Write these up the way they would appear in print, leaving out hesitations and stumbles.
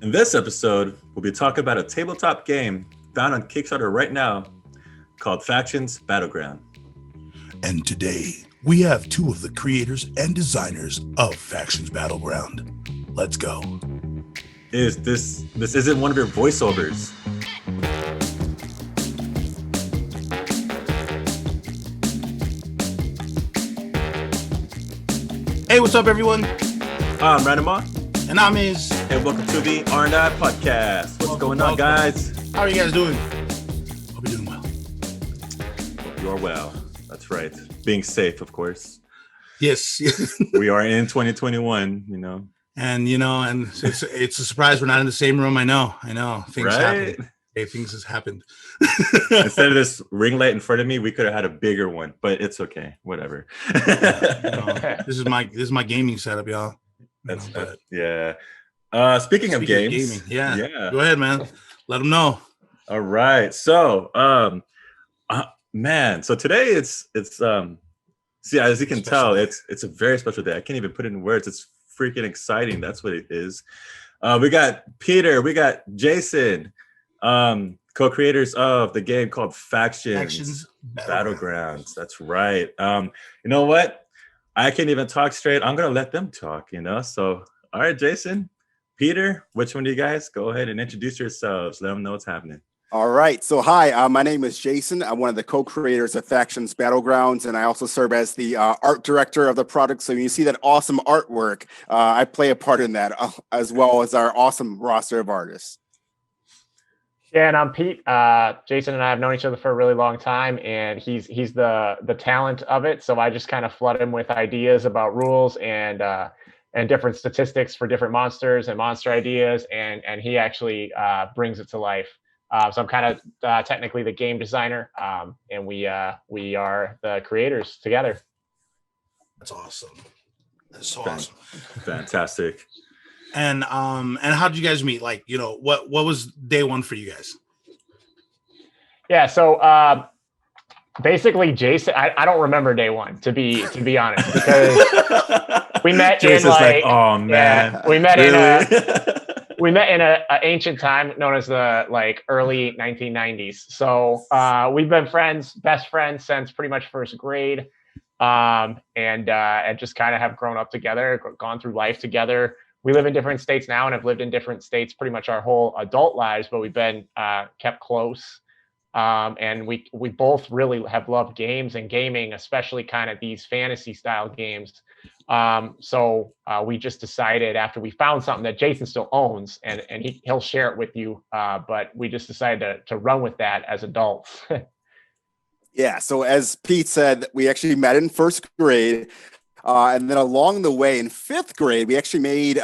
In this episode, we'll be talking about a tabletop game found on Kickstarter right now called Factions Battleground. And today, we have two of the creators and designers of Factions Battleground. Let's go. This isn't one of your voiceovers. Hey, what's up, everyone? I'm Ranuma. And I'm IZ. And welcome to the R&I Podcast. What's going on, guys? How are you guys doing? Hope you're doing well. Hope you are well. That's right. Being safe, of course. Yes. We are in 2021, you know. And it's a surprise we're not in the same room. I know. Things happen. Hey, things has happened. Instead of this ring light in front of me, we could have had a bigger one, but it's okay. Whatever. This is my gaming setup, y'all. Yeah. Speaking of games, gaming, yeah. Go ahead, man. Let them know. All right. So, man. So today it's see, as you can tell, it's a very special day. I can't even put it in words. It's freaking exciting. That's what it is. We got Peter. We got Jason. Co-creators of the game called Factions Battlegrounds. That's right. You know what? I can't even talk straight. I'm gonna let them talk, So, all right, Jason, Peter, which one do you guys? Go ahead and introduce yourselves. Let them know what's happening. All right. So, hi, my name is Jason. I'm one of the co-creators of Factions Battlegrounds, and I also serve as the art director of the product. So, when you see that awesome artwork, I play a part in that, as well as our awesome roster of artists. Yeah, and I'm Pete. Jason and I have known each other for a really long time, and he's the talent of it. So I just kind of flood him with ideas about rules and different statistics for different monsters and monster ideas, and he actually brings it to life. So I'm kind of technically the game designer, and we are the creators together. That's awesome. That's so awesome. Fantastic. And how did you guys meet? Like, what was day one for you guys? Yeah, so basically, Jason, I don't remember day one to be honest, because we met Jason's in like oh man, yeah, we met really? in a ancient time known as the early 1990s. So we've been best friends since pretty much first grade, and just kind of have grown up together, gone through life together. We live in different states now and have lived in different states pretty much our whole adult lives, but we've been kept close. And we both really have loved games and gaming, especially kind of these fantasy style games. So we just decided after we found something that Jason still owns and he'll share it with you. But we just decided to run with that as adults. Yeah. So as Pete said, we actually met in first grade. And then along the way in fifth grade, we actually made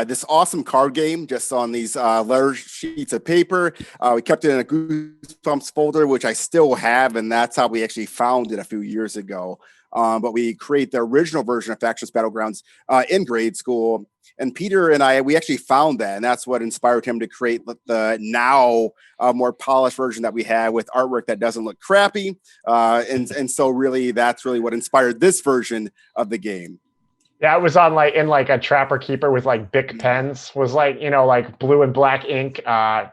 this awesome card game just on these letter sheets of paper. We kept it in a Goosebumps folder, which I still have. And that's how we actually found it a few years ago. But we create the original version of Factions Battlegrounds in grade school. And Peter and we actually found that. And that's what inspired him to create the now more polished version that we have with artwork that doesn't look crappy. And so really, that's really what inspired this version of the game. Yeah, it was on in a Trapper Keeper with Bic pens, was blue and black ink,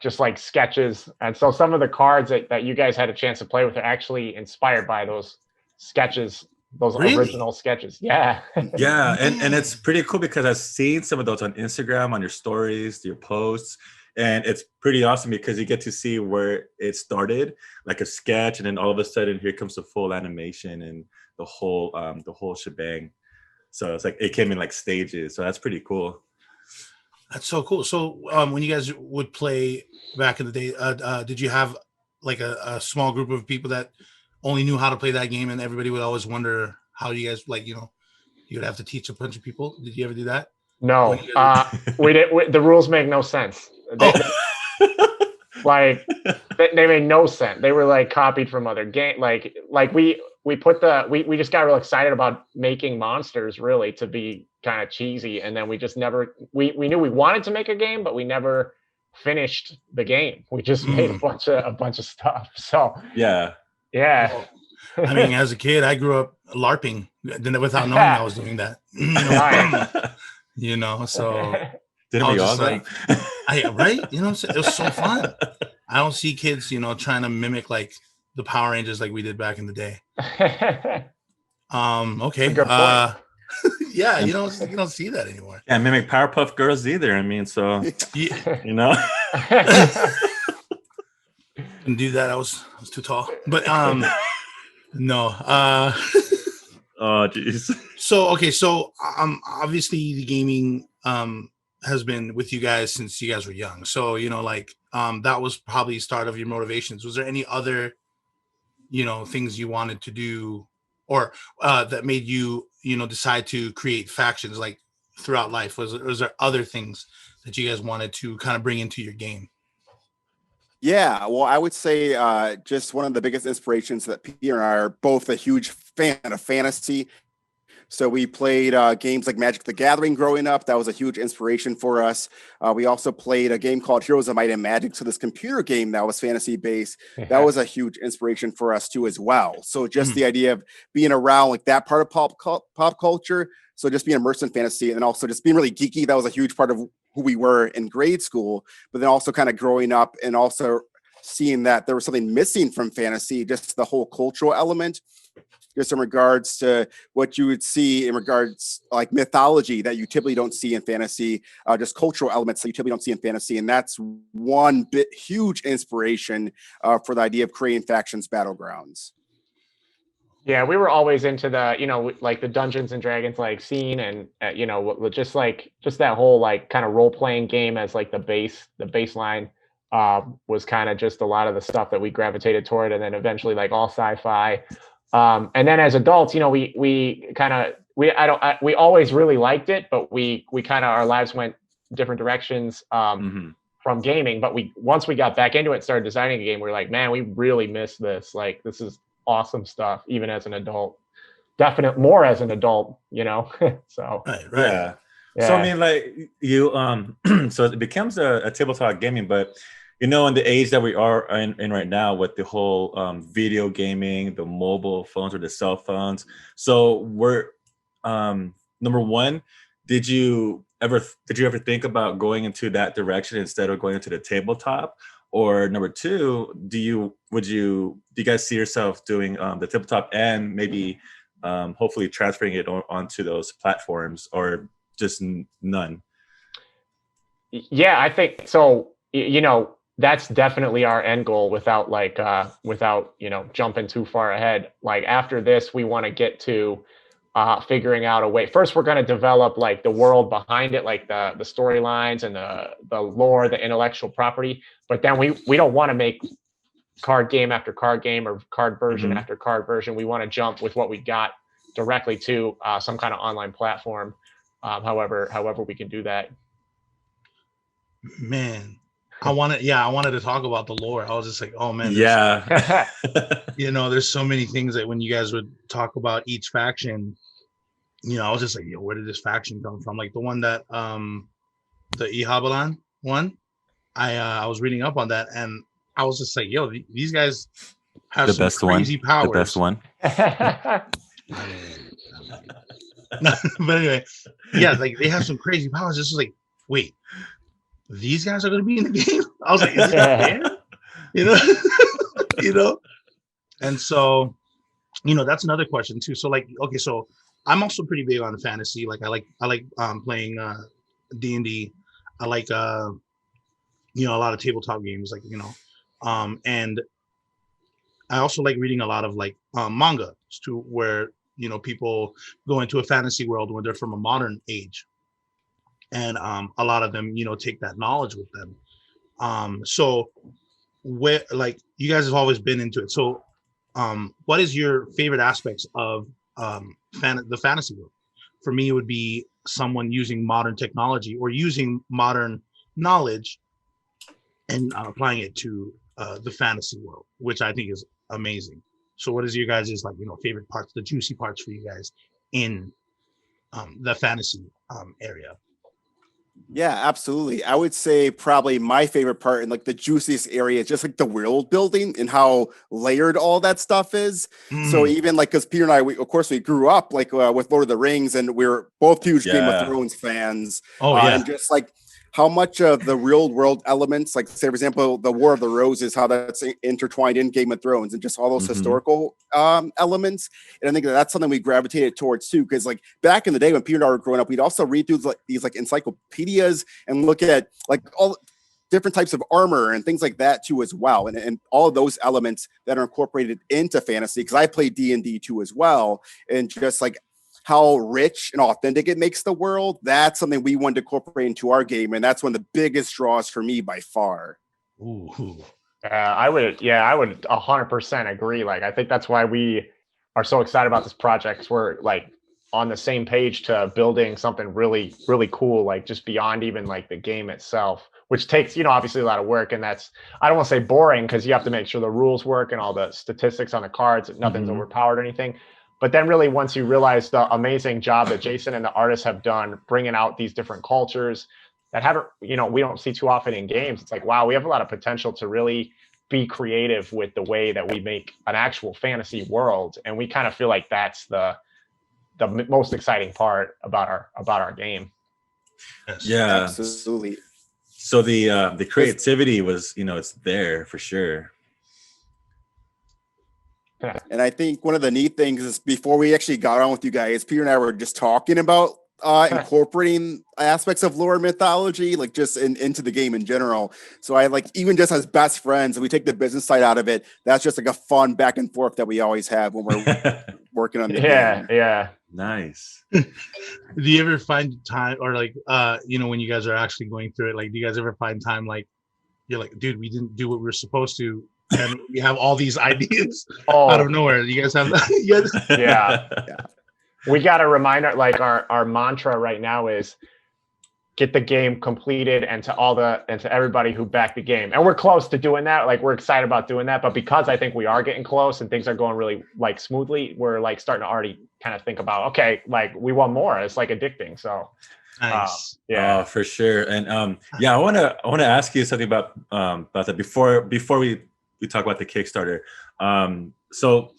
just sketches. And so some of the cards that you guys had a chance to play with are actually inspired by those sketches. Those original sketches. Yeah. Yeah. And it's pretty cool because I've seen some of those on Instagram, on your stories, your posts. And it's pretty awesome because you get to see where it started, like a sketch. And then all of a sudden here comes the full animation and the whole shebang. So it's it came in stages. So that's pretty cool. That's so cool. So when you guys would play back in the day, did you have a small group of people that only knew how to play that game, and everybody would always wonder how you guys you would have to teach a bunch of people? Did you ever do that? No, we did. The rules make no sense. They made no sense. They were copied from other games. We just got real excited about making monsters really to be kind of cheesy, and then we just never we knew we wanted to make a game, but we never finished the game. We just made a bunch of stuff. So yeah. Yeah. I mean, as a kid, I grew up LARPing without knowing I was doing that. So didn't we all? Right? You know what I'm saying? It was so fun. I don't see kids, trying to mimic like the Power Rangers like we did back in the day. Okay. Good point. Yeah, you don't see that anymore. Can't mimic Powerpuff Girls either. I mean, so Yeah. you know. Couldn't do that. I was too tall. But no. Oh geez. So okay, so obviously the gaming has been with you guys since you guys were young. So that was probably the start of your motivations. Was there any other things you wanted to do or that made you decide to create factions like throughout life? Was there other things that you guys wanted to kind of bring into your game? Yeah, well, I would say just one of the biggest inspirations that Peter and I are both a huge fan of fantasy. So we played games like Magic the Gathering growing up. That was a huge inspiration for us. We also played a game called Heroes of Might and Magic. So this computer game that was fantasy based, that was a huge inspiration for us too as well. So just the idea of being around like that part of pop culture. So just being immersed in fantasy and also just being really geeky. That was a huge part of who we were in grade school, but then also kind of growing up and also seeing that there was something missing from fantasy, just the whole cultural element, just in regards to what you would see in regards like mythology that you typically don't see in fantasy, just cultural elements that you typically don't see in fantasy. And that's one huge inspiration for the idea of creating factions Battlegrounds. Yeah, we were always into the, like the Dungeons and Dragons like scene and just that whole like kind of role playing game as like the baseline was kind of just a lot of the stuff that we gravitated toward, and then eventually like all sci-fi. And then as adults, we always really liked it, but we kind of our lives went different directions from gaming. But once we got back into it, and started designing a game, we were like, man, we really miss this. Like this is awesome stuff, even as an adult. Definitely more as an adult, So Right. Yeah. So I mean, like you, so it becomes a tabletop gaming, but in the age that we are in right now with the whole video gaming, the mobile phones or the cell phones. So we're number one, did you ever think about going into that direction instead of going into the tabletop? Or number two, do you guys see yourself doing the tabletop and maybe hopefully transferring it onto those platforms, or just none? Yeah, I think so. That's definitely our end goal without jumping too far ahead. Like after this, we want to get to figuring out a way. First, we're going to develop like the world behind it, like the storylines and the lore, the intellectual property. But then we don't want to make card game after card game or card version after card version. We want to jump with what we got directly to some kind of online platform. However we can do that. Man, I wanted to talk about the lore. I was just like, oh man, yeah. There's so many things that when you guys would talk about each faction, I was just like, where did this faction come from? Like the one that the Ihabalan one, I was reading up on that and I was just like, these guys have some crazy powers. The best one. But anyway, yeah, like they have some crazy powers. This was like, wait, these guys are going to be in the game? I was like, is it fair? And so, that's another question too. So like, okay, so I'm also pretty big on fantasy. Like I like playing D&D. I like a lot of tabletop games, like and I also like reading a lot of like manga to where people go into a fantasy world when they're from a modern age, and a lot of them take that knowledge with them. So where like you guys have always been into it. So what is your favorite aspects of the fantasy world? For me, it would be someone using modern technology or using modern knowledge and applying it to the fantasy world, which I think is amazing. So what is your guys' favorite parts, the juicy parts for you guys in the fantasy area? Yeah, absolutely. I would say probably my favorite part and like the juiciest area is just like the world building and how layered all that stuff is. So even like, because Peter and I, of course, we grew up like with Lord of the Rings, and we were both huge Game of Thrones fans. Oh yeah, and just like how much of the real world elements, like say for example, the War of the Roses, how that's intertwined in Game of Thrones, and just all those historical elements. And I think that's something we gravitated towards too, because like back in the day when Peter and I were growing up, we'd also read through like these like encyclopedias and look at like all different types of armor and things like that too as well, and all of those elements that are incorporated into fantasy, because I play D&D too as well, and just like how rich and authentic it makes the world, that's something we wanted to incorporate into our game, and that's one of the biggest draws for me by far. Ooh. I would 100% agree. Like, I think that's why we are so excited about this project, 'cause we're like on the same page to building something really, really cool, like just beyond even like the game itself, which takes, obviously a lot of work. And that's, I don't want to say boring, because you have to make sure the rules work and all the statistics on the cards, nothing's overpowered or anything. But then really, once you realize the amazing job that Jason and the artists have done bringing out these different cultures that haven't, we don't see too often in games, it's like, wow, we have a lot of potential to really be creative with the way that we make an actual fantasy world. And we kind of feel like that's the most exciting part about our game. Yeah, Absolutely. So the creativity was, it's there for sure. And I think one of the neat things is, before we actually got on with you guys, Peter and I were just talking about incorporating aspects of lore and mythology, like just into the game in general. So I like, even just as best friends, and we take the business side out of it, that's just like a fun back and forth that we always have when we're working on the game. Yeah. Nice. Do you ever find time, or like when you guys are actually going through it, like do you guys ever find time like you're like, dude, we didn't do what we were supposed to, and we have all these ideas out of nowhere? You guys have that? Yeah. We got to remind our mantra right now is get the game completed, and to everybody who backed the game. And we're close to doing that. Like, we're excited about doing that, but because I think we are getting close and things are going really like smoothly, we're like starting to already kind of think about, okay, like we want more. It's like addicting. So Nice. Oh, for sure. And I want to ask you something about that before we talk about the Kickstarter. So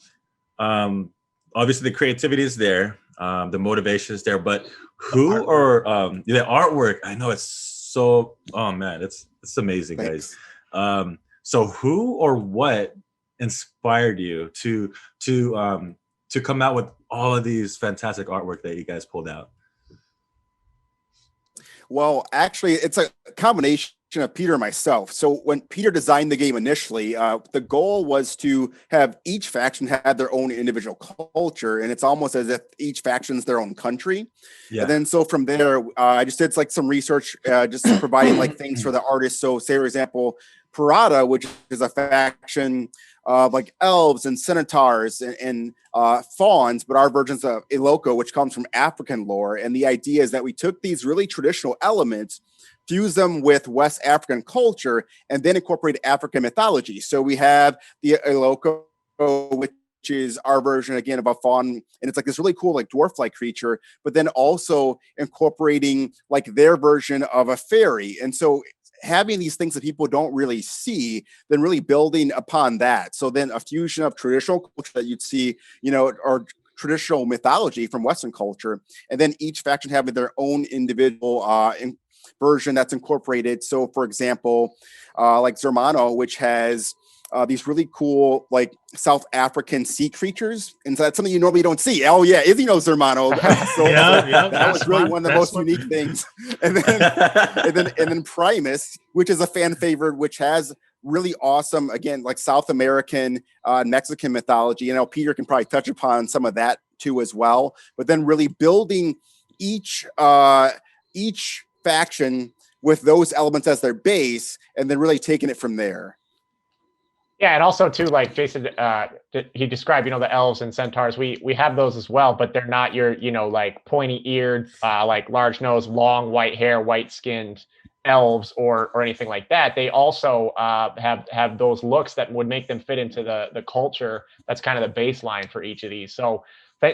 obviously the creativity is there, the motivation is there, but who or the artwork, I know it's so, oh man, it's amazing. Thanks. Guys. So who or what inspired you to come out with all of these fantastic artwork that you guys pulled out? Well, actually, it's a combination of Peter and myself. So when Peter designed the game initially, the goal was to have each faction have their own individual culture, and it's almost as if each faction's their own country. Yeah. And then so from there, I just did like some research, just providing like things for the artists. So say, for example, Parada, which is a faction of like elves and centaurs and fauns, but our versions of Iloko, which comes from African lore. And the idea is that we took these really traditional elements, fuse them with West African culture, and then incorporate African mythology. So we have the Iloko, which is our version again of a faun, and it's like this really cool like dwarf-like creature, but then also incorporating like their version of a fairy. And so having these things that people don't really see, then really building upon that. So then a fusion of traditional culture that you'd see, or traditional mythology from Western culture, and then each faction having their own individual version that's incorporated. So for example, like Zermano, which has these really cool like South African sea creaters, and so that's something you normally don't see. Oh yeah, Izzy knows Zermano. So that was really one of the most unique things. And then Primus, which is a fan favorite, which has really awesome, again, like South American, Mexican mythology. Peter can probably touch upon some of that too as well. But then really building each faction with those elements as their base, and then really taking it from there. Yeah, and also too, like Jason, he described, the elves and centaurs. We have those as well, but they're not your, like pointy-eared, like large nose, long white hair, white-skinned elves or anything like that. They also have those looks that would make them fit into the culture. That's kind of the baseline for each of these. So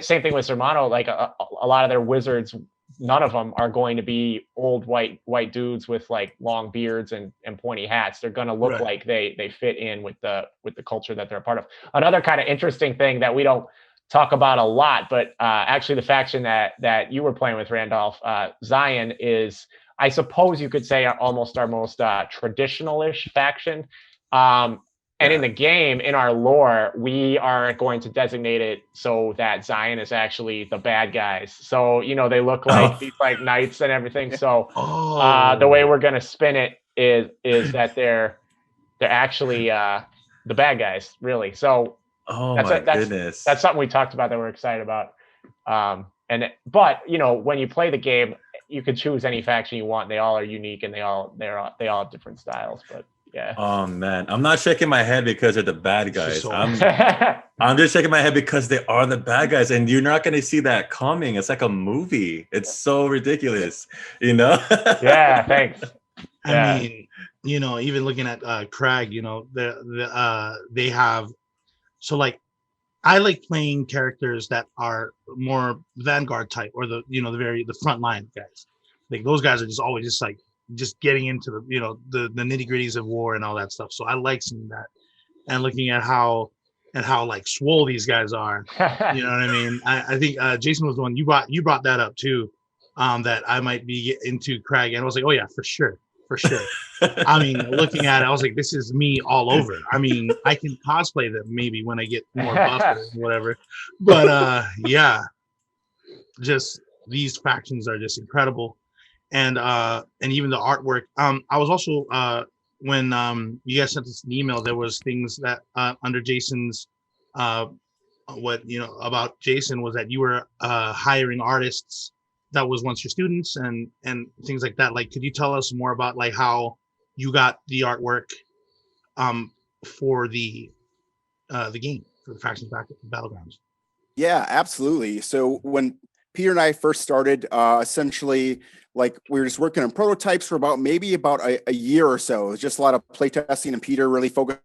same thing with Zermano. Like a lot of their wizards, none of them are going to be old white dudes with like long beards and pointy hats. They're going to look like they fit in with the culture that they're a part of. Another kind of interesting thing that we don't talk about a lot, but actually the faction that you were playing with, Randolph, Zion, is I suppose you could say almost our most traditional-ish faction. And in the game, in our lore, we are going to designate it so that Zion is actually the bad guys. So, they look like these like knights and everything. So the way we're going to spin it is that they're actually the bad guys, really. So goodness. That's something we talked about that we're excited about. But when you play the game, you can choose any faction you want. They all are unique and they all have different styles, but yeah. Oh man, I'm not shaking my head because they're the bad guys. I'm I'm just shaking my head because they are the bad guys, and you're not going to see that coming. It's like a movie. It's so ridiculous, Yeah, thanks. I mean, even looking at Crag, they have, so like, I like playing characters that are more Vanguard type, or the front line guys. Like those guys are just always just getting into the nitty gritties of war and all that stuff. So I like seeing that and looking at how like swole these guys are. You know what I mean? I think Jason was the one you brought that up too. That I might be into Crag, and I was like, oh yeah, for sure. I mean, looking at it, I was like, this is me all over. I mean, I can cosplay them maybe when I get more buff or whatever. But yeah, just these factions are just incredible. And even the artwork. I was also when you guys sent us an email, there was things that under Jason's about Jason was that you were hiring artists that was once your students and things like that. Like, could you tell us more about like how you got the artwork for the game, for the Factions Battlegrounds? Yeah, absolutely. So when Peter and I first started, essentially, like we were just working on prototypes for about a year or so. It was just a lot of playtesting, and Peter really focused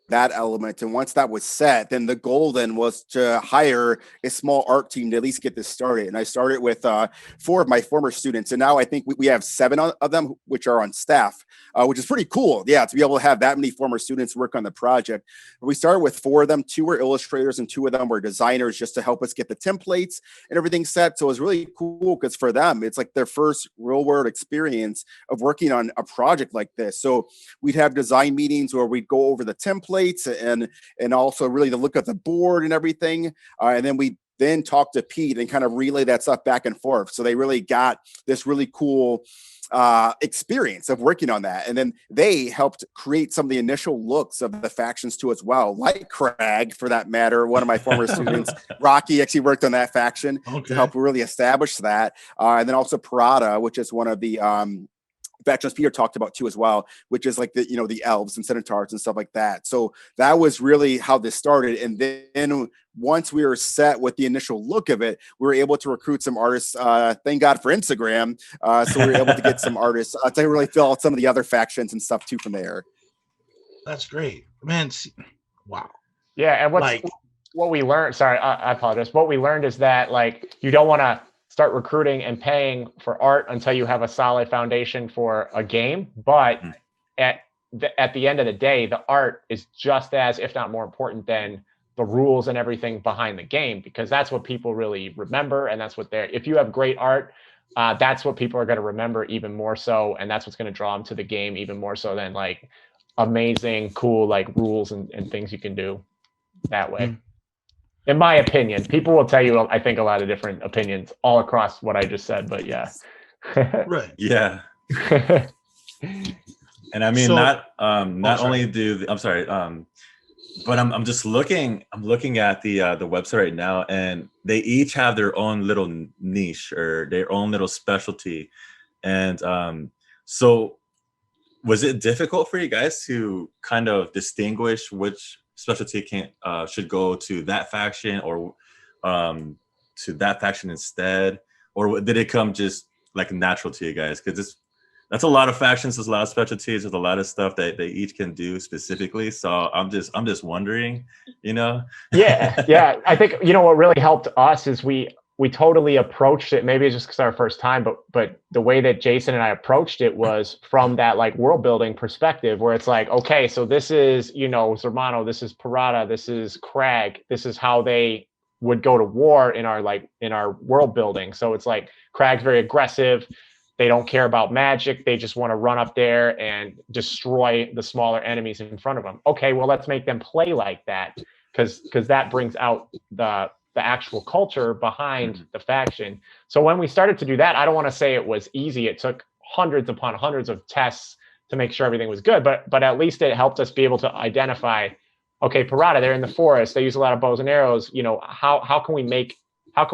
that element. And once that was set, then the goal then was to hire a small art team to at least get this started. And I started with 4 of my former students, and now I think we have 7 of them which are on staff, which is pretty cool. Yeah, to be able to have that many former students work on the project. We started with 4 of them. 2 were illustrators and 2 of them were designers, just to help us get the templates and everything set. So it was really cool because for them, it's like their first real world experience of working on a project like this. So we'd have design meetings where we'd go over the templates and also really the look at the board and everything. And then we talk to Pete and kind of relay that stuff back and forth. So they really got this really cool experience of working on that. And then they helped create some of the initial looks of the factions too as well, like Crag, for that matter. One of my former students, Rocky, actually worked on that faction to help really establish that. And then also Parada, which is one of the factions Peter talked about too as well, which is like the elves and centaurs and stuff like that. So that was really how this started. And then once we were set with the initial look of it, we were able to recruit some artists. Thank God for Instagram. So we were able to get some artists to really fill out some of the other factions and stuff too from there. That's great, man. Wow. Yeah, and what we learned. Sorry, I apologize. What we learned is that like you don't want to start recruiting and paying for art until you have a solid foundation for a game. But at the end of the day, the art is just as, if not more important than the rules and everything behind the game, because that's what people really remember. And that's what if you have great art, that's what people are going to remember even more so. And that's what's going to draw them to the game even more so than like amazing, cool, like rules and things you can do that way. In my opinion, people will tell you, I think, a lot of different opinions all across what I just said, but yeah. Right. Yeah. And I mean, So- not only do I'm sorry, but I'm just looking at the website right now, and they each have their own little niche or their own little specialty. And so was it difficult for you guys to kind of distinguish which specialty should go to that faction or to that faction instead, or did it come just like natural to you guys? Because that's a lot of factions, there's a lot of specialties, there's a lot of stuff that they each can do specifically. So I'm just wondering, Yeah. I think what really helped us is we totally approached it. Maybe it's just because our first time, but the way that Jason and I approached it was from that like world building perspective, where it's like, okay, so this is Zermano, this is Parada, this is Crag, this is how they would go to war in our world building. So it's like Crag's very aggressive, They don't care about magic. They just want to run up there and destroy the smaller enemies in front of them. Okay, well, let's make them play like that, because that brings out the actual culture behind the faction. So when we started to do that, I don't want to say it was easy. It took hundreds upon hundreds of tests to make sure everything was good, but at least it helped us be able to identify, okay, Parada, they're in the forest, they use a lot of bows and arrows. You know, how can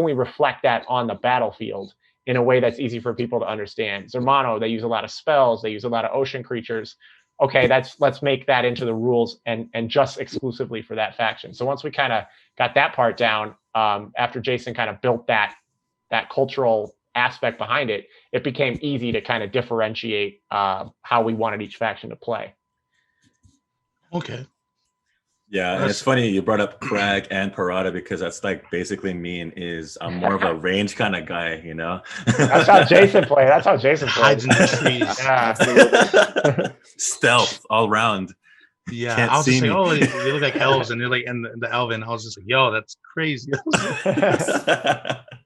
we reflect that on the battlefield in a way that's easy for people to understand? Zermano, they use a lot of spells, they use a lot of ocean creatures. Okay, let's make that into the rules and just exclusively for that faction. So once we kind of got that part down, after Jason kind of built that cultural aspect behind it, it became easy to kind of differentiate how we wanted each faction to play. Okay. Yeah, and it's funny you brought up Crag and Parada, because that's like basically me and Iz. I'm more of a range kind of guy, you know. That's how Jason played. Hides in the trees. Yeah. Stealth all around. Yeah, Can't I was see just like, me. oh, they look like elves, and they're like in the elven. I was just like, yo, that's crazy.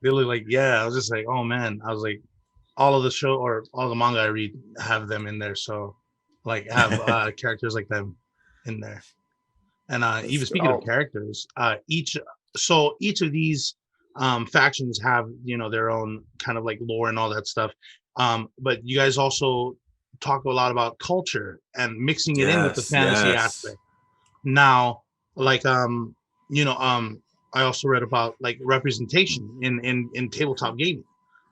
They look like, yeah. I was just like, oh man. I was like, all of the show or all the manga I read have them in there, so like have characters like them in there. And even speaking of characters, each of these factions have, you know, their own kind of like lore and all that stuff. But you guys also talk a lot about culture and mixing it in with the fantasy aspect. Now, like you know, I also read about like representation in tabletop gaming.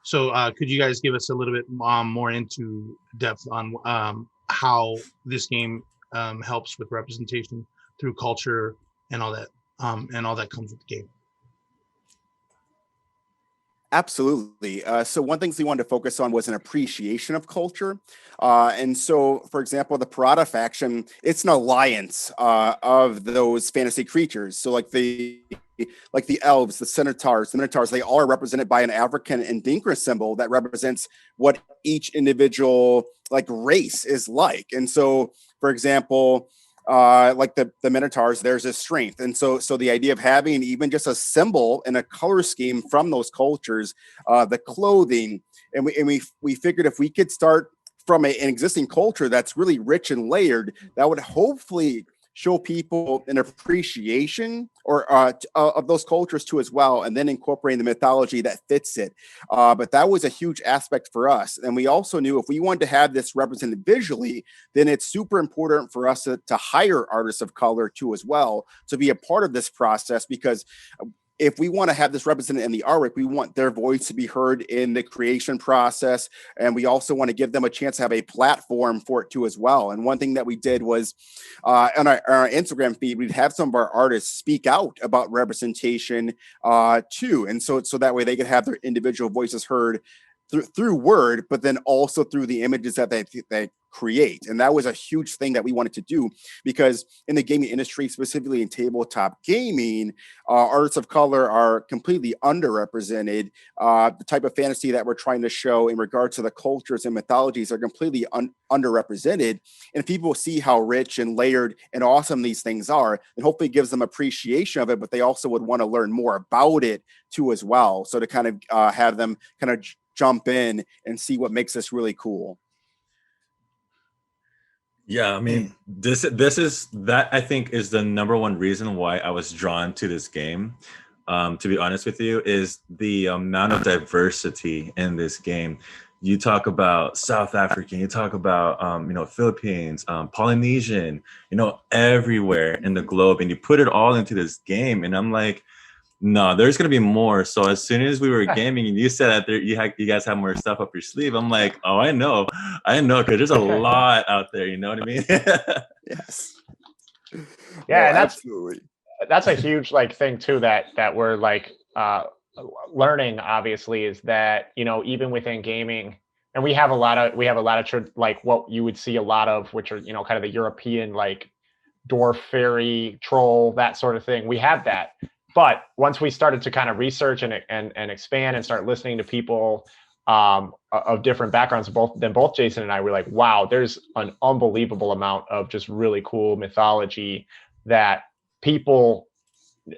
So could you guys give us a little bit more into depth on how this game helps with representation through culture and all that comes with the game? Absolutely. So one thing we wanted to focus on was an appreciation of culture. And so, for example, the Parada faction, it's an alliance of those fantasy creatures. So like the elves, the centaurs, they all are represented by an African and Dinka symbol that represents what each individual like race is like. And so, for example, like the Minotaurs, there's a strength. And so the idea of having even just a symbol and a color scheme from those cultures, the clothing, and we figured if we could start from an existing culture that's really rich and layered, that would hopefully show people an appreciation or of those cultures too as well, and then incorporating the mythology that fits it. But that was a huge aspect for us. And we also knew if we wanted to have this represented visually, then it's super important for us to hire artists of color too as well to be a part of this process, because if we want to have this represented in the artwork, we want their voice to be heard in the creation process. And we also want to give them a chance to have a platform for it too as well. And one thing that we did was on our Instagram feed, we'd have some of our artists speak out about representation too. And so that way they could have their individual voices heard through word, but then also through the images that they create. And that was a huge thing that we wanted to do, because in the gaming industry, specifically in tabletop gaming, artists of color are completely underrepresented. The type of fantasy that we're trying to show in regard to the cultures and mythologies are completely underrepresented. And people see how rich and layered and awesome these things are, and hopefully gives them appreciation of it, but they also would want to learn more about it too as well. So to kind of have them kind of jump in and see what makes this really cool. Yeah, I mean, this is that I think is the number one reason why I was drawn to this game. To be honest with you, is the amount of diversity in this game. You talk about South African, you talk about Philippines, Polynesian, everywhere in the globe, and you put it all into this game, and I'm like, no, there's gonna be more. So as soon as we were gaming, and you said that you guys have more stuff up your sleeve, I'm like, oh, I know, because there's a lot out there. You know what I mean? Yes. Yeah, and absolutely. That's a huge thing too that we're learning. Obviously, is that even within gaming, and we have a lot of what you would see a lot of, which are kind of the European dwarf, fairy, troll, that sort of thing. We have that. But once we started to kind of research and expand and start listening to people of different backgrounds, both Jason and I were like, wow, there's an unbelievable amount of just really cool mythology that people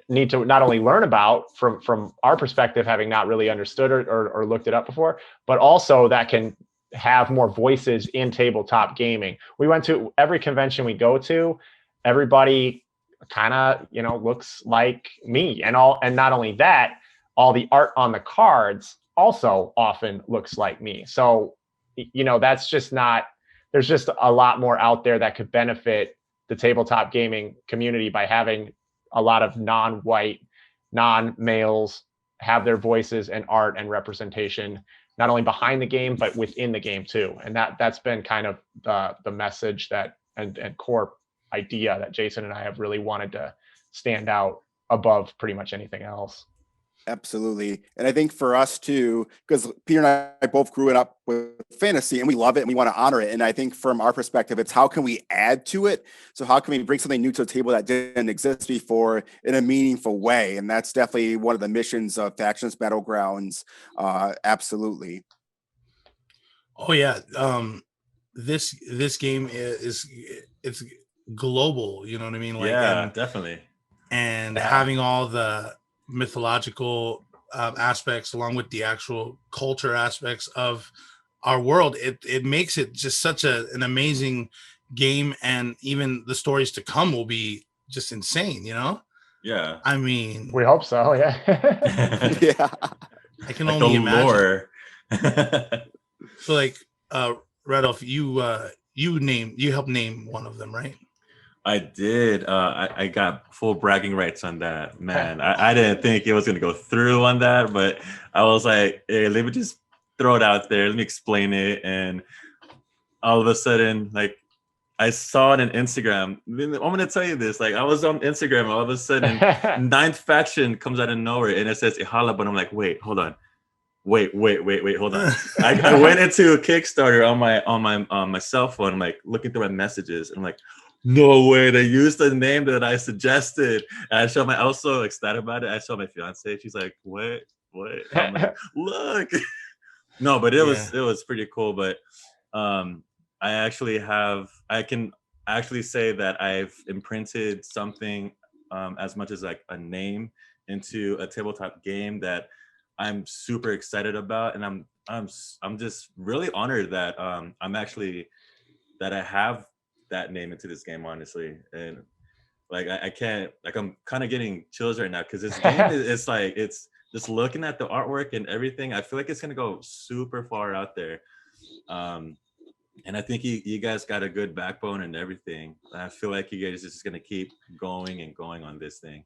need to not only learn about from our perspective, having not really understood or looked it up before, but also that can have more voices in tabletop gaming. We went to every convention we go to, everybody kind of, you know, looks like me, and not only that, all the art on the cards also often looks like me. So, you know, that's just not, there's just a lot more out there that could benefit the tabletop gaming community by having a lot of non-white, non-males have their voices and art and representation, not only behind the game, but within the game too. And that's been kind of the message that, and core idea that Jason and I have really wanted to stand out above pretty much anything else. Absolutely. And I think for us too, because Peter and I both grew up with fantasy and we love it and we want to honor it. And I think from our perspective, it's how can we add to it? So how can we bring something new to the table that didn't exist before in a meaningful way? And that's definitely one of the missions of Factions Battlegrounds. Absolutely. Oh yeah. This game it's global, you know what I mean? Like, yeah, definitely. And having all the mythological aspects along with the actual culture aspects of our world, it makes it just such an amazing game, and even the stories to come will be just insane, you know? Yeah. I mean, we hope so. Yeah. Yeah. I can like only imagine. So like Radolf, you helped name one of them, right? I did. I got full bragging rights on that, man. I didn't think it was going to go through on that, but I was like, hey, let me just throw it out there. Let me explain it. And all of a sudden, like, I saw it on Instagram. I'm going to tell you this. Like, I was on Instagram. All of a sudden, Ninth Faction comes out of nowhere, and it says Ihala, but I'm like, wait, hold on. Wait, hold on. I went into a Kickstarter on my cell phone. I'm like looking through my messages, and I'm like, no way, they used the name that I suggested. And I was so ecstatic about it. I showed my fiance. She's like, what? I'm like, look. No, but it was pretty cool. But I can actually say that I've imprinted something as much as like a name into a tabletop game that I'm super excited about, and I'm just really honored that that I have that name into this game, honestly. And like I can't, like, I'm kind of getting chills right now because this game it's like, it's just looking at the artwork and everything, I feel like it's gonna go super far out there. And I think you guys got a good backbone and everything. I feel like you guys are just gonna keep going and going on this thing.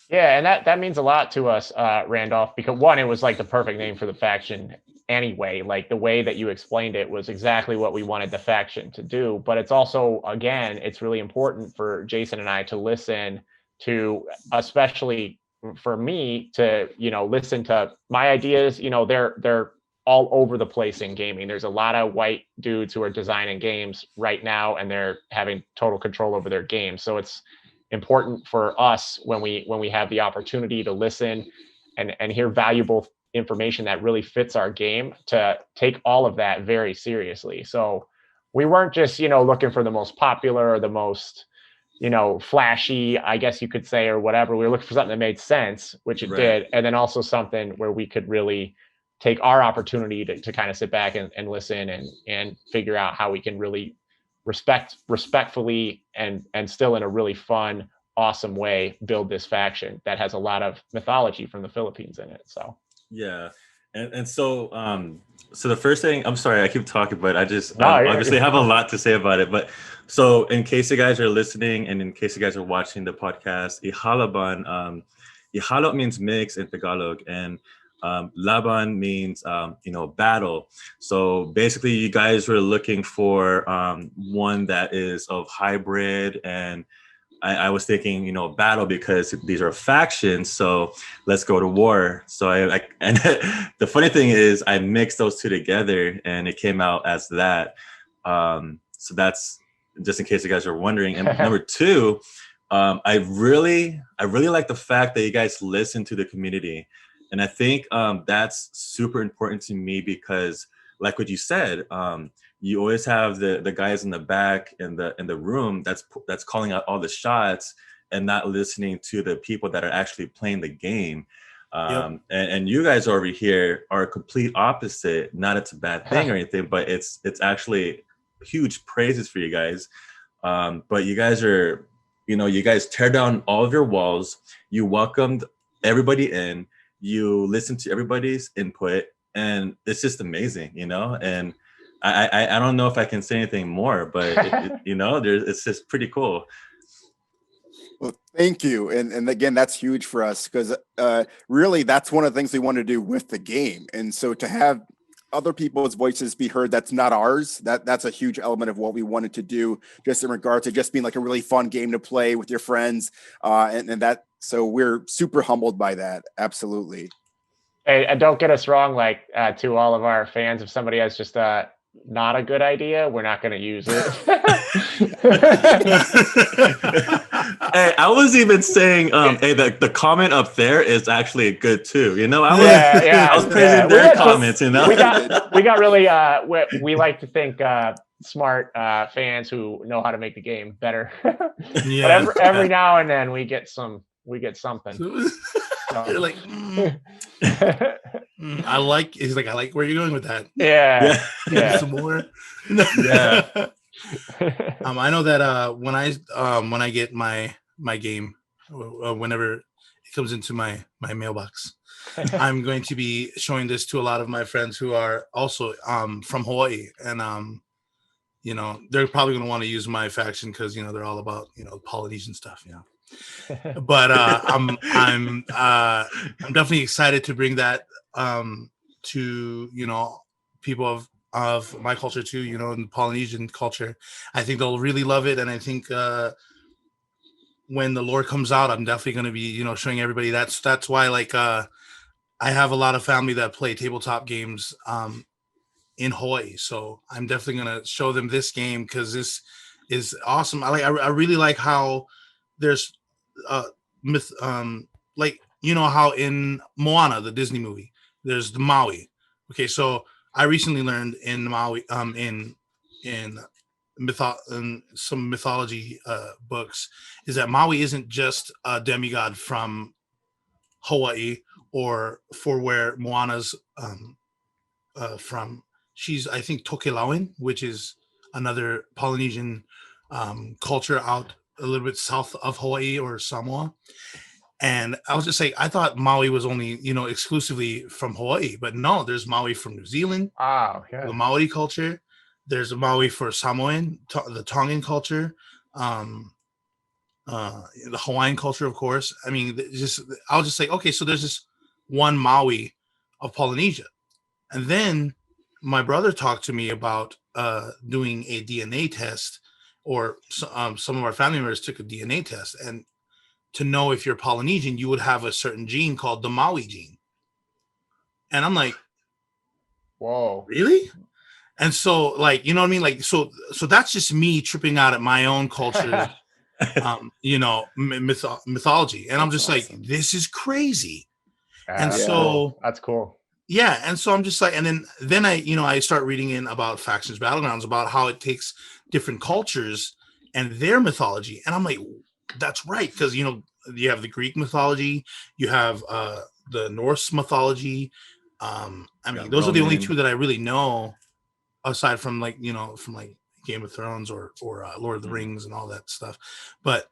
Yeah, and that means a lot to us, Randolph, because one, it was like the perfect name for the faction anyway. Like the way that you explained it was exactly what we wanted the faction to do. But it's also, again, it's really important for Jason and I to listen to, especially for me, to, you know, listen to my ideas. You know, they're all over the place in gaming. There's a lot of white dudes who are designing games right now, and they're having total control over their games. So it's important for us when we have the opportunity to listen and hear valuable information that really fits our game, to take all of that very seriously. So we weren't just, you know, looking for the most popular or the most, you know, flashy, I guess you could say, or whatever. We were looking for something that made sense, which it did, and then also something where we could really take our opportunity to kind of sit back and listen and figure out how we can really respectfully and still in a really fun, awesome way build this faction that has a lot of mythology from the Philippines in it. So yeah. And so so the first thing, I'm sorry I keep talking, but I just obviously have a lot to say about it. But so in case you guys are listening and in case you guys are watching the podcast, Ihalaban, Ihalo means mix in Tagalog, and Laban means, you know, battle. So basically you guys were looking for one that is of hybrid, and I was thinking, you know, battle because these are factions. So let's go to war. So and the funny thing is I mixed those two together and it came out as that. So that's just in case you guys are wondering. And number two, I really like the fact that you guys listen to the community. And I think that's super important to me because, like what you said, you always have the guys in the back in the room that's calling out all the shots and not listening to the people that are actually playing the game. And you guys over here are a complete opposite. Not it's a bad thing or anything, but it's actually huge praises for you guys. But you guys are, you guys tear down all of your walls. You welcomed everybody in. You listen to everybody's input, and it's just amazing, And I don't know if I can say anything more, but it's just pretty cool. Well, thank you. And again, that's huge for us because really that's one of the things we want to do with the game. And so to have other people's voices be heard, that's not ours. That's a huge element of what we wanted to do, just in regard to just being like a really fun game to play with your friends. So we're super humbled by that. Absolutely. Hey, and don't get us wrong, to all of our fans, if somebody has just not a good idea, we're not going to use it. Hey, I was even saying, the comment up there is actually good too. I was praising their comments. We got really. We like to think smart fans who know how to make the game better. But every now and then we get something. You're like, I like where you're going with that. Yeah. Some more. Yeah. I know that when I get my game, whenever it comes into my mailbox, I'm going to be showing this to a lot of my friends who are also from Hawaii, and they're probably going to want to use my faction because they're all about Polynesian stuff, But I'm definitely excited to bring that to people of my culture too, and Polynesian culture. I think they'll really love it, and I think when the lore comes out, I'm definitely going to be showing everybody. That's why I have a lot of family that play tabletop games in Hawaii, so I'm definitely going to show them this game because this is awesome. I really like how there's myth, how in Moana, the Disney movie, there's the Maui. Okay, so I recently learned in Maui, in some mythology books, is that Maui isn't just a demigod from Hawaii or for where Moana's from. She's, I think, Tokelauan, which is another Polynesian culture out a little bit south of Hawaii or Samoa. And I was just saying, I thought Maui was only, exclusively from Hawaii, but no, there's Maui from New Zealand. Okay. The Maori culture. There's a Maui for Samoan, the Tongan culture, the Hawaiian culture, of course. I mean, I'll just say, okay, so there's this one Maui of Polynesia. And then my brother talked to me about doing a DNA test, or some of our family members took a DNA test, and to know if you're Polynesian, you would have a certain gene called the Maui gene. And I'm like, whoa, really? And so, you know what I mean? So that's just me tripping out at my own culture, mythology. And I'm just awesome. Like, this is crazy. So that's cool. Yeah. And so I'm just like, and then I start reading in about Factions Battlegrounds, about how it takes different cultures and their mythology. And I'm like, that's right. Because, you have the Greek mythology, you have the Norse mythology. Those are the only two that I really know, aside from from Game of Thrones or Lord of the Rings and all that stuff. But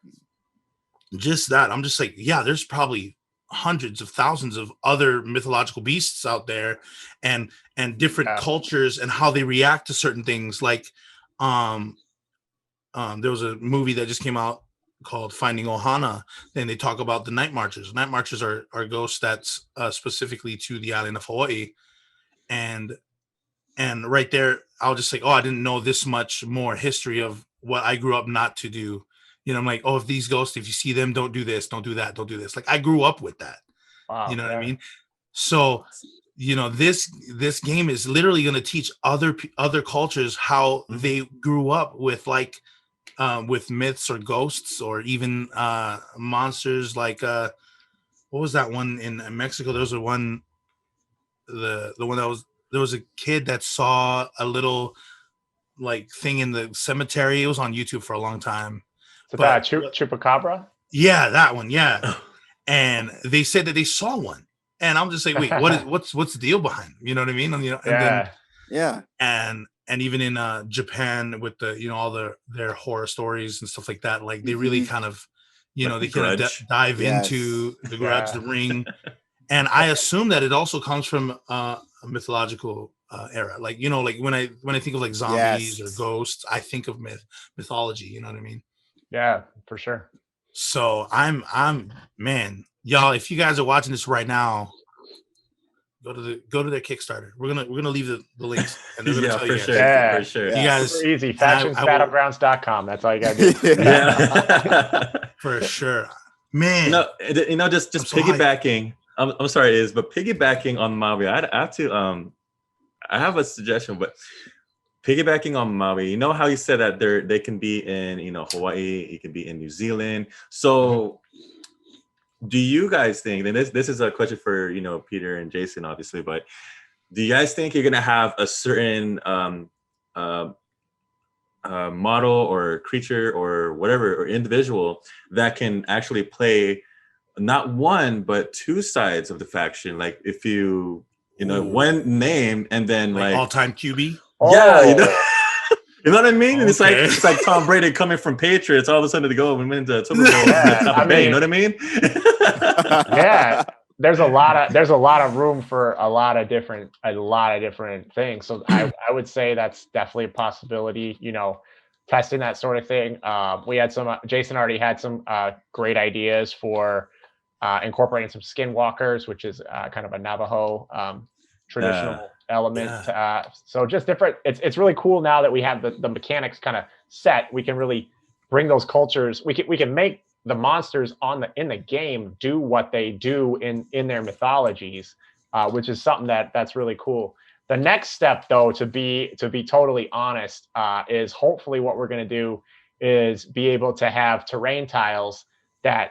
just that, I'm just like, yeah, there's probably hundreds of thousands of other mythological beasts out there, and different cultures and how they react to certain things. There was a movie that just came out called Finding Ohana, and they talk about the night marchers. Night marchers are ghosts that's specifically to the island of Hawaii, and right there I'll just say, oh, I didn't know this much more history of what I grew up not to do. I'm like, oh, if these ghosts, if you see them, don't do this, don't do that, don't do this. Like, I grew up with that. Wow, what I mean? So this game is literally going to teach other cultures how they grew up with with myths or ghosts or even monsters. What was that one in Mexico? There was the one that there was a kid that saw a little thing in the cemetery. It was on YouTube for a long time. Chupacabra? Yeah, that one. Yeah. And they said that they saw one, And I'm just like, wait, what's the deal behind it? You know what I mean? And, and even in Japan with the all their horror stories and stuff like that, like they really kind of they kind of dive into the Grudge, the Ring. And I assume that it also comes from a mythological era. Like, like when I think of like zombies or ghosts, I think of mythology, you know what I mean? Yeah, for sure. So I'm man, y'all, if you guys are watching this right now, go to their Kickstarter. We're gonna leave the links, and they're gonna tell you guys. For sure. You guys, super easy. Factionsbattlegrounds.com. That's all you gotta do. For sure, man. Just piggybacking. I'm sorry, but piggybacking on Maui, I have a suggestion, but piggybacking on Maui, you know how you said that they can be in Hawaii, it can be in New Zealand. So do you guys think, and this is a question for Peter and Jason obviously, but do you guys think you're gonna have a certain model or creature or whatever or individual that can actually play not one but two sides of the faction? Like if you one name and then like all-time QB. Yeah, you know what I mean? And it's like Tom Brady coming from Patriots, all of a sudden to go and win the Super Bowl. You know what I mean? Yeah, there's a lot of room for a lot of different things. So I would say that's definitely a possibility. Testing that sort of thing. We had Jason already had some great ideas for incorporating some skinwalkers, which is kind of a Navajo traditional element. So just different. It's really cool now that we have the mechanics kind of set. We can really bring those cultures. We can make the monsters in the game do what they do in their mythologies, which is something that's really cool. The next step, though, to be totally honest, is hopefully what we're going to do is be able to have terrain tiles that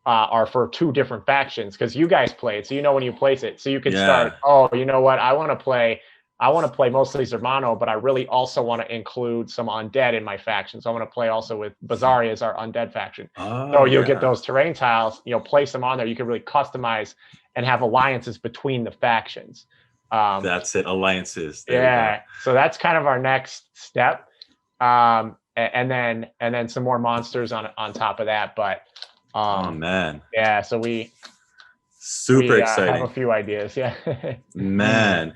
are for two different factions, because you guys play it, so when you place it, so you can start. Oh, you know what? I want to play mostly Zermano, but I really also want to include some undead in my faction. So I want to play also with Bazari as our undead faction. So you'll get those terrain tiles, place them on there. You can really customize and have alliances between the factions. That's it, alliances. So that's kind of our next step. And then some more monsters on top of that. But oh man. Yeah, so we exciting. Have a few ideas. Yeah. Man.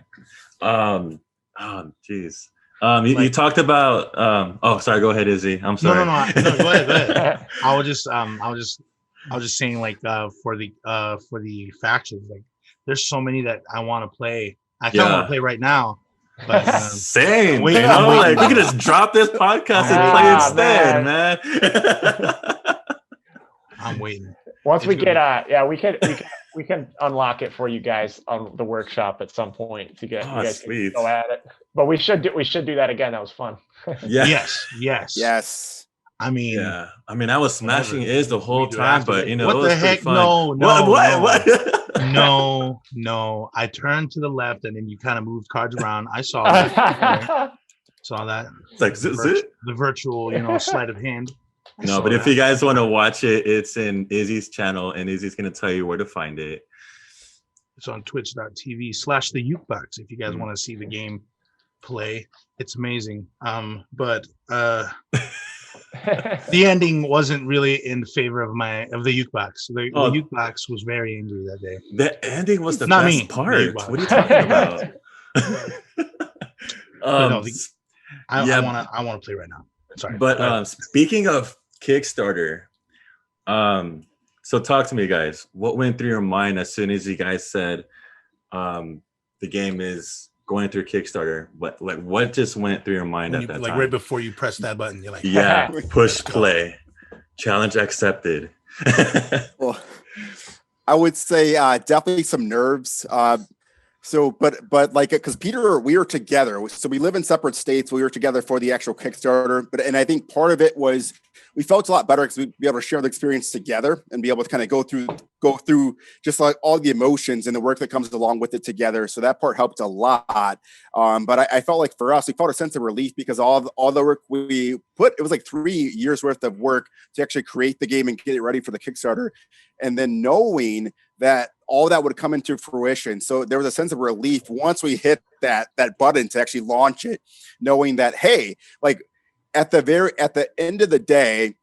Geez. You talked about sorry, go ahead, Izzy. I'm sorry. No, go ahead. I was just saying, like, for the factions, like there's so many that I want to play. I kind of want to play right now. But same. We can just drop this podcast and play instead, man. I'm waiting. Once we get we can unlock it for you guys on the workshop at some point to get you guys to go at it. But we should do that again. That was fun. Yes. I mean, I was smashing Iz the whole time, but what it was the heck? fun. What? No. I turned to the left, and then you kind of moved cards around. I saw that. Saw that. It's like the virtual, sleight of hand. No, but if you guys want to watch it, it's in Izzy's channel, and Izzy's going to tell you where to find it. It's on twitch.tv/thejukebox if you guys want to see the game play. It's amazing. But the ending wasn't really in favor of the Jukebox. The Jukebox was very angry that day. The ending was the best part. What are you talking about? I want to play right now. Sorry. But speaking of Kickstarter, so talk to me, guys. What went through your mind as soon as you guys said the game is going through Kickstarter? What just went through your mind at that time? Right before you press that button, you're like, push play, challenge accepted. Well, I would say definitely some nerves. But like, because Peter, we were together, so we live in separate states. We were together for the actual Kickstarter, and I think part of it was we felt a lot better because we'd be able to share the experience together and be able to kind of go through just like all the emotions and the work that comes along with it together. So that part helped a lot. But I felt like for us, we felt a sense of relief because all the work we put, it was like 3 years worth of work to actually create the game and get it ready for the Kickstarter. And then knowing that all that would come into fruition. So there was a sense of relief once we hit that button to actually launch it, knowing that, hey, like at the end of the day,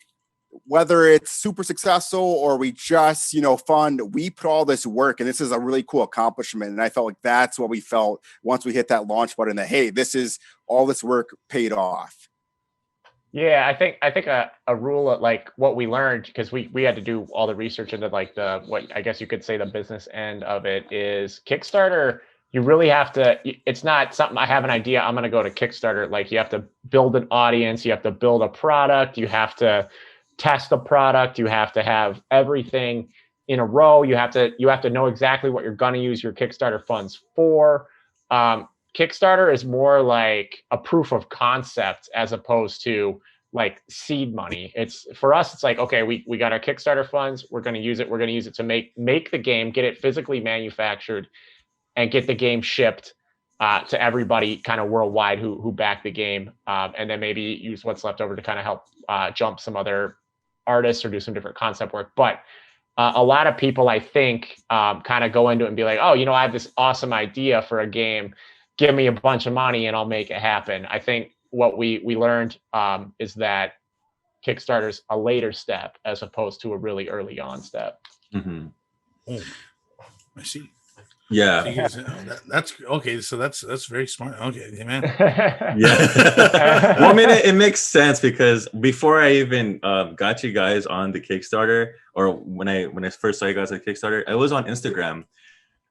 whether it's super successful or we just, fund, we put all this work, and this is a really cool accomplishment. And I felt like that's what we felt once we hit that launch button, that, hey, this is all this work paid off. Yeah, I think a rule of like what we learned, because we had to do all the research into like what I guess you could say the business end of it, is Kickstarter. You really have to, it's not something I have an idea, I'm going to go to Kickstarter. Like you have to build an audience, you have to build a product, you have to test the product, you have to have everything in a row. You have to know exactly what you're going to use your Kickstarter funds for. Kickstarter is more like a proof of concept as opposed to like seed money. It's for us, it's like, okay, we got our Kickstarter funds, we're going to use it. We're going to use it to make the game, get it physically manufactured, and get the game shipped to everybody kind of worldwide who back the game, and then maybe use what's left over to kind of help jump some other artists or do some different concept work. But a lot of people, I think, kind of go into it and be like, oh, I have this awesome idea for a game. Give me a bunch of money and I'll make it happen. I think what we learned is that Kickstarter's a later step as opposed to a really early on step. Mm-hmm. Oh, I see. Yeah. That's okay. So that's very smart. Okay, man. Yeah. Well, I mean, it makes sense because before I even got you guys on the Kickstarter, or when I first saw you guys on Kickstarter, I was on Instagram,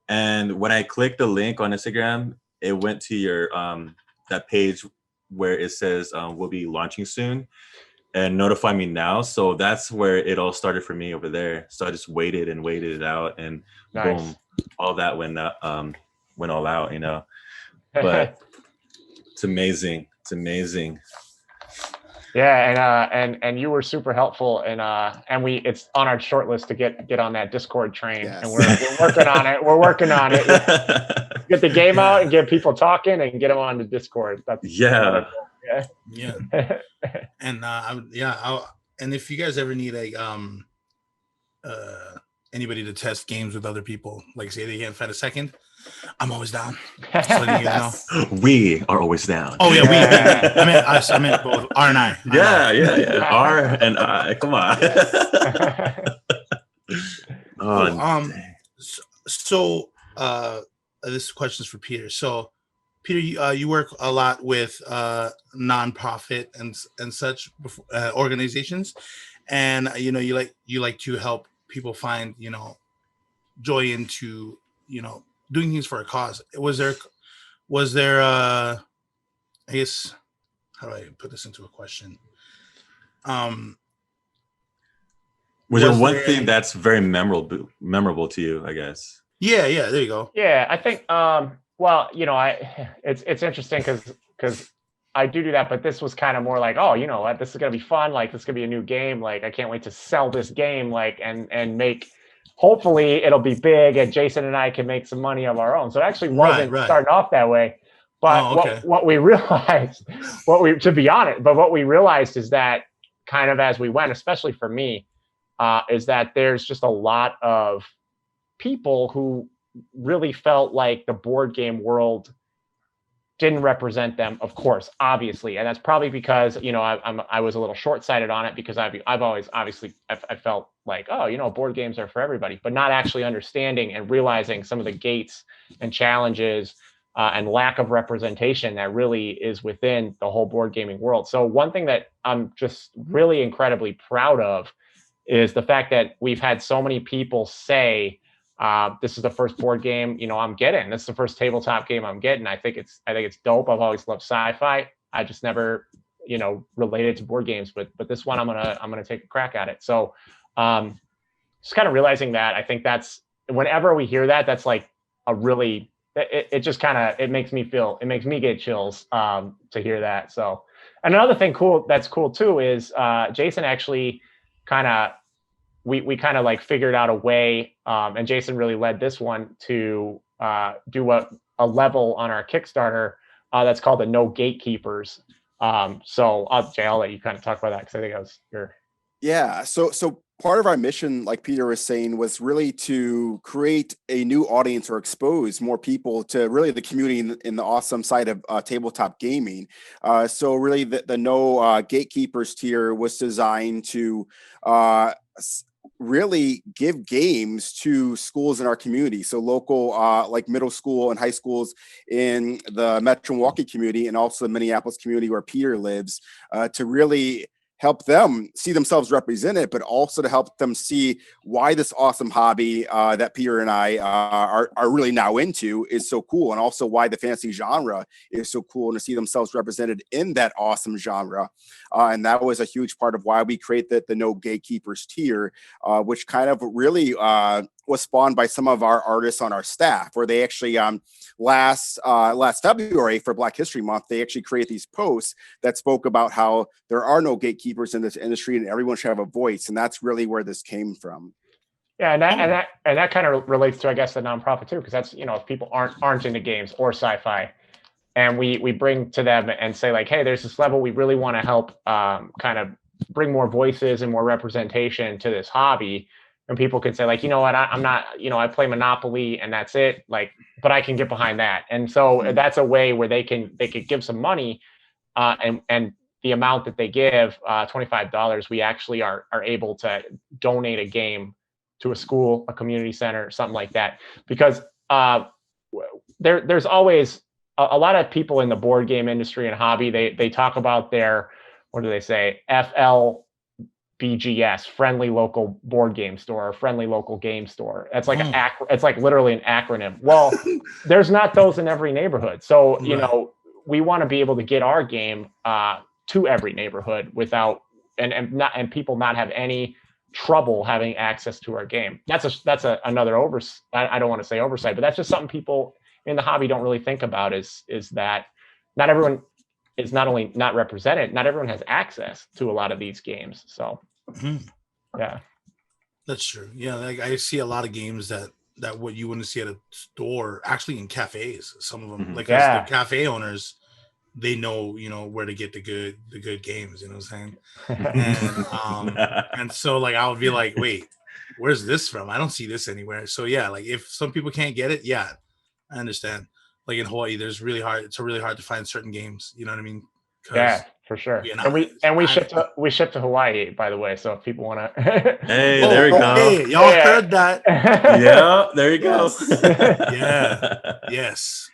and when I clicked the link on Instagram, it went to your that page where it says we'll be launching soon and notify me now. So that's where it all started for me over there. So I just waited it out, and Nice. Boom, all that went all out, But it's amazing. It's amazing. Yeah, and you were super helpful, and it's on our short list to get on that Discord train, Yes. and we're working on it. We're working on it. Get the game out and get people talking and get them on the Discord. Yeah. And and if you guys ever need anybody to test games with other people, like say they can't find a second, I'm always down. Just letting you know. We are always down. Oh yeah, we. I meant us. I meant both R and I. Yeah. R and I. Come on. So this question is for Peter. So Peter, you work a lot with nonprofit and such organizations, and you like to help people find joy into doing things for a cause. Was there I guess, how do I put this into a question? Was there one thing that's very memorable to you, I guess? Yeah, there you go. Yeah, I think well, it's interesting because I do that, but this was kind of more like, oh, you know what, this is gonna be fun, like this is gonna be a new game, like I can't wait to sell this game, like and make, hopefully it'll be big and Jason and I can make some money of our own. So it actually wasn't starting off that way. But what we realized, to be honest, what we realized is that kind of as we went, especially for me, is that there's just a lot of people who really felt like the board game world didn't represent them, of course, obviously. And that's probably because, I was a little short-sighted on it, because I've always, obviously, I felt like, oh, board games are for everybody, but not actually understanding and realizing some of the gates and challenges and lack of representation that really is within the whole board gaming world. So one thing that I'm just really incredibly proud of is the fact that we've had so many people say, this is the first board game, I'm getting. This is the first tabletop game I'm getting. I think it's dope. I've always loved sci-fi. I just never, related to board games, but this one I'm gonna take a crack at it. So just kind of realizing that, I think that's, whenever we hear that, that's like a really, it just kind of, it makes me get chills to hear that. So, and another thing that's cool too is Jason actually kind of, we kind of like figured out a way, and Jason really led this one, to do a level on our Kickstarter that's called the No Gatekeepers. So I'll let you kind of talk about that, because I think that was your. Yeah. So part of our mission, like Peter was saying, was really to create a new audience or expose more people to really the community in the awesome side of tabletop gaming. So really the no gatekeepers tier was designed to really give games to schools in our community. So local, like middle school and high schools in the Metro Milwaukee community, and also the Minneapolis community where Peter lives, to really help them see themselves represented, but also to help them see why this awesome hobby that Peter and I are really now into is so cool, and also why the fantasy genre is so cool, and to see themselves represented in that awesome genre. And that was a huge part of why we create the No Gatekeepers tier, which kind of really was spawned by some of our artists on our staff, where they actually last February for Black History Month, they actually created these posts that spoke about how there are no gatekeepers in this industry and everyone should have a voice. And that's really where this came from. Yeah, and that kind of relates to, I guess, the nonprofit too, because that's, if people aren't into games or sci-fi, and we bring to them and say like, hey, there's this level we really want to help kind of bring more voices and more representation to this hobby. And people can say like, you know what, I'm not, I play Monopoly and that's it. Like, but I can get behind that. And so that's a way where they could give some money, and the amount that they give, $25, we actually are able to donate a game to a school, a community center, something like that. Because there's always a lot of people in the board game industry and hobby. They talk about their, what do they say? FLBGS, friendly local board game store, or friendly local game store. That's like it's like literally an acronym. Well, there's not those in every neighborhood. So, we want to be able to get our game to every neighborhood without and people not have any trouble having access to our game. That's another I don't want to say oversight, but that's just something people in the hobby don't really think about, is that not everyone is not only not represented, not everyone has access to a lot of these games. So yeah, that's true. Yeah, like I see a lot of games that what you wouldn't see at a store, actually in cafes. Some of them, like as the cafe owners, they know where to get the good games. You know what I'm saying? And so like I would be like, wait, where's this from? I don't see this anywhere. So yeah, like if some people can't get it, yeah, I understand. Like in Hawaii, it's really hard to find certain games. You know what I mean? Yeah, for sure. And we ship to Hawaii, by the way. So if people want to, hey, there we go. Hey, y'all heard that? Yeah, there you go. Yeah, yes.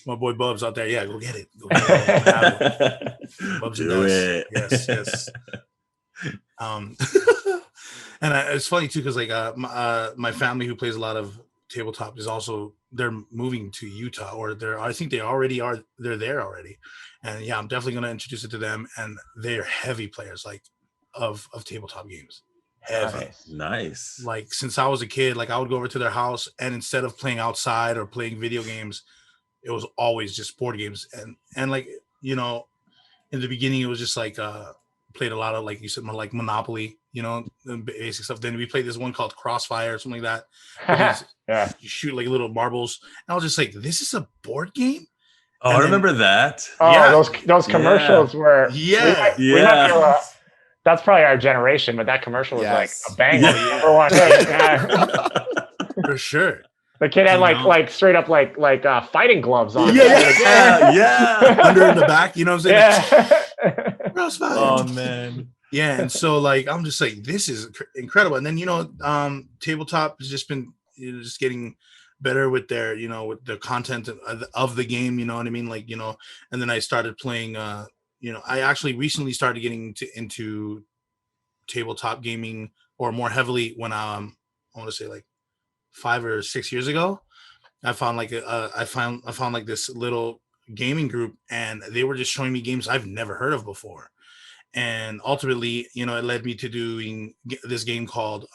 My boy Bubs out there. Yeah, go get it. Go get it. Bubs Do it. Yes. And it's funny too, because like my family who plays a lot of tabletop is also, they're moving to Utah, or I think they already are. They're there already, and yeah, I'm definitely going to introduce it to them. And they're heavy players, like of tabletop games. Heavy. Nice. Like since I was a kid, like I would go over to their house, and instead of playing outside or playing video games, it was always just board games. And like in the beginning, it was just like played a lot of, like you said, like Monopoly, basic stuff. Then we played this one called Crossfire or something like that. Yeah, you shoot like little marbles, and I was just like, this is a board game. Oh, I remember that. Oh, yeah. Those commercials were that's probably our generation, but that commercial was like a banger. For sure. The kid had like straight up like fighting gloves on. Yeah. Under in the back, you know what I'm saying? Yeah. Oh man. Yeah, and so like I'm just like, this is incredible. And then tabletop has just been just getting better with their with the content of the game. You know what I mean? Like and then I started playing. I actually recently started getting into tabletop gaming, or more heavily when I want to say like 5 or 6 years ago. I found like I found like this little gaming group, and they were just showing me games I've never heard of before. And ultimately, it led me to doing this game called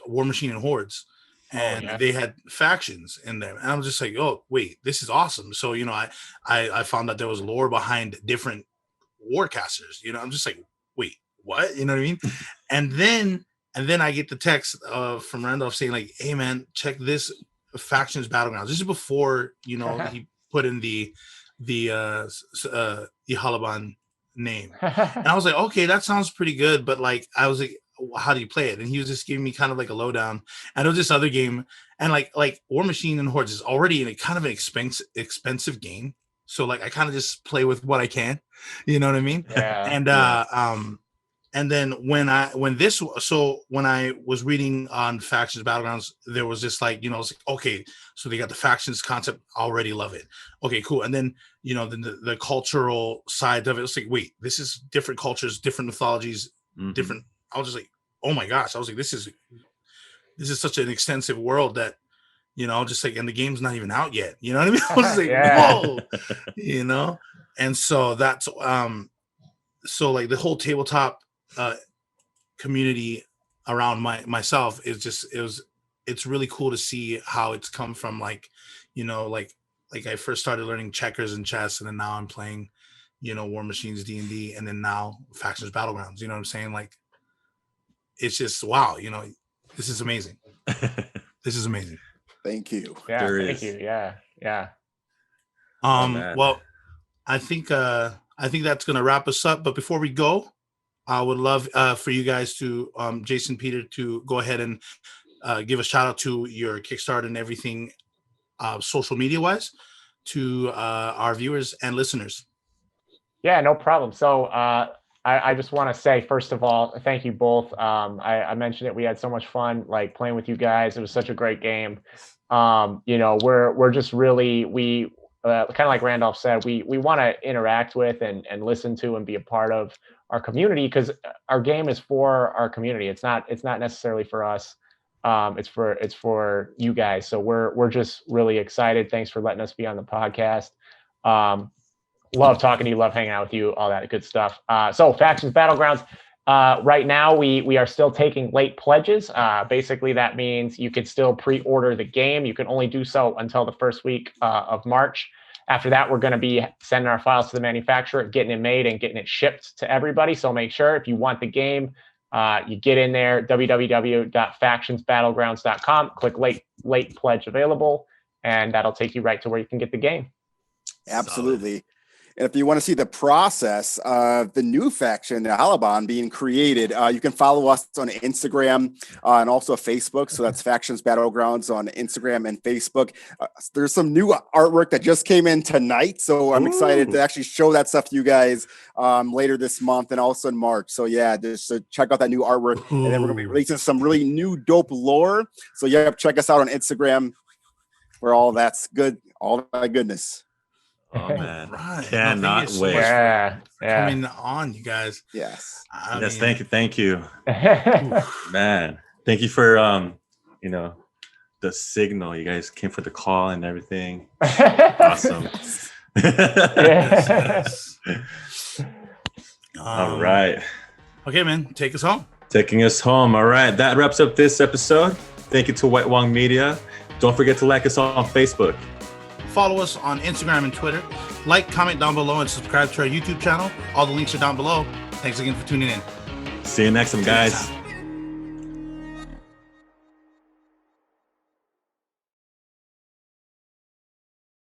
War Machine and Hordes. And they had factions in there. And I was just like, oh, wait, this is awesome. So, I found that there was lore behind different warcasters. I'm just like, wait, what? You know what I mean? And then I get the text from Randolph saying like, hey man, check this factions Battlegrounds. This is before, he put in the Ihalaban name. And I was like, okay, that sounds pretty good. But like, I was like, how do you play it? And he was just giving me kind of like a lowdown. And it was this other game. And like War Machine and Hordes is already in a kind of an expensive game. So like, I kind of just play with what I can, you know what I mean? Yeah. And then when I was reading on Factions Battlegrounds, there was this like, you know, it's like, okay, so they got the factions concept, already love it. Okay, cool. And then, you know, the cultural side of it, it's like, wait, this is different cultures, different mythologies, different. I was just like, oh my gosh. I was like, this is such an extensive world that, you know, just like, and the game's not even out yet. You know what I mean? I was just like, whoa, you know? And so that's, so like the whole tabletop community around myself is just, it's really cool to see how it's come from, like, you know, like I first started learning checkers and chess, and then now I'm playing, you know, War Machines, D&D, and then now Factions Battlegrounds. You know what I'm saying? Like, it's just, wow, you know, this is amazing. This is amazing. Thank you. Yeah, thank you. Yeah. Well, I think that's gonna wrap us up. But before we go, I would love for you guys to, Jason, Peter, to go ahead and give a shout out to your Kickstarter and everything, social media wise, to our viewers and listeners. Yeah, no problem. So I just want to say, first of all, thank you both. I mentioned it. We had so much fun, like, playing with you guys. It was such a great game. You know, we're just really, kind of like Randolph said, we want to interact with and listen to and be a part of our community, because our game is for our community. It's not necessarily for us. It's for you guys. So we're just really excited. Thanks for letting us be on the podcast. Love talking to you, love hanging out with you, all that good stuff. So Factions Battlegrounds, right now we are still taking late pledges. Basically that means you could still pre-order the game. You can only do so until the first week of March. After that, we're going to be sending our files to the manufacturer, getting it made and getting it shipped to everybody. So make sure, if you want the game, you get in there, www.factionsbattlegrounds.com, click late pledge available, and that'll take you right to where you can get the game. Absolutely. And if you want to see the process of the new faction, the Alabon, being created, you can follow us on Instagram and also Facebook. So that's Factions Battlegrounds on Instagram and Facebook. There's some new artwork that just came in tonight. So I'm excited to actually show that stuff to you guys later this month and also in March. So yeah, just check out that new artwork. And then we're going to be releasing some really new dope lore. So yeah, check us out on Instagram for all that's good, all that goodness. Oh man, Right. Cannot so wait. Coming on, you guys. Yes. Thank you. Man, thank you for you know, the signal. You guys came for the call and everything. Awesome. Yes. All right. Okay, man, take us home. Taking us home. All right. That wraps up this episode. Thank you to White Wong Media. Don't forget to like us on Facebook. Follow us on Instagram and Twitter. Like, comment down below, and subscribe to our YouTube channel. All the links are down below. Thanks again for tuning in. See you next time, guys.